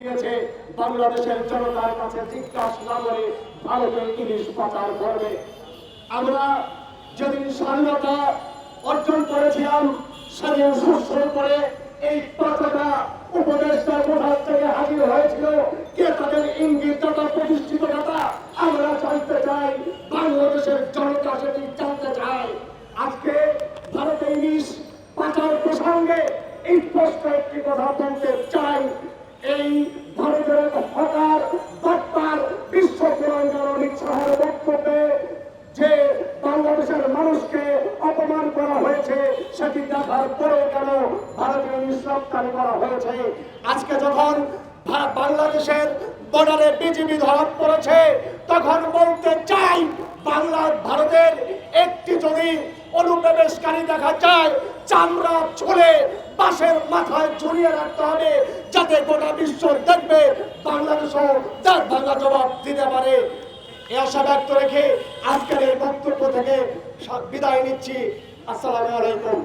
দিয়েছে বাংলাদেশের জনতার কাছে জিজ্ঞাসা না করে ভারতের ইলিশ পাচার করবে। আমরা যেদিন স্বাধীনতা অর্জন করেছিলাম সেদিন সুস্থ করে এই পাতাটা উপদেষ্টার কোঠা থেকে হাজির হয়েছিল। কে তাদের ইঙ্গিতটা প্রতিষ্ঠিততা আমরা জানতে চাই, বাংলাদেশের জনতা সেটি জানতে চায়। আজকে ভারতে ইলিশ পাচার প্রসঙ্গে এই স্পষ্ট একটি কথা বলতে চাই, এই ভারতের হকার বাটপার বিশ্ব পুরঞ্জন নিঃসাহের বক্তব্যে যে বাংলাদেশের মানুষকে অপমান করা হয়েছে সেটি দেখার পরে কেন ভারতীয় ইলিশ রপ্তানি করা হয়েছে। আজকে যখন বাংলাদেশের বর্ডারে বিজিবি ধরা পড়েছে তখন বলতে চাই, ভারতের একটি যদি অনুপ্রবেশকারী দেখা যায় চামড়া ছুলে বাঁশের মাথায় ঝুলিয়ে রাখতে হবে, যাতে গোটা বিশ্ব দেখবে বাংলাদেশও তার ভাঙা জবাব দিতে পারে। এই আশা ব্যক্ত রেখে আজকের এই বক্তব্য থেকে বিদায় নিচ্ছি। আসসালামু আলাইকুম।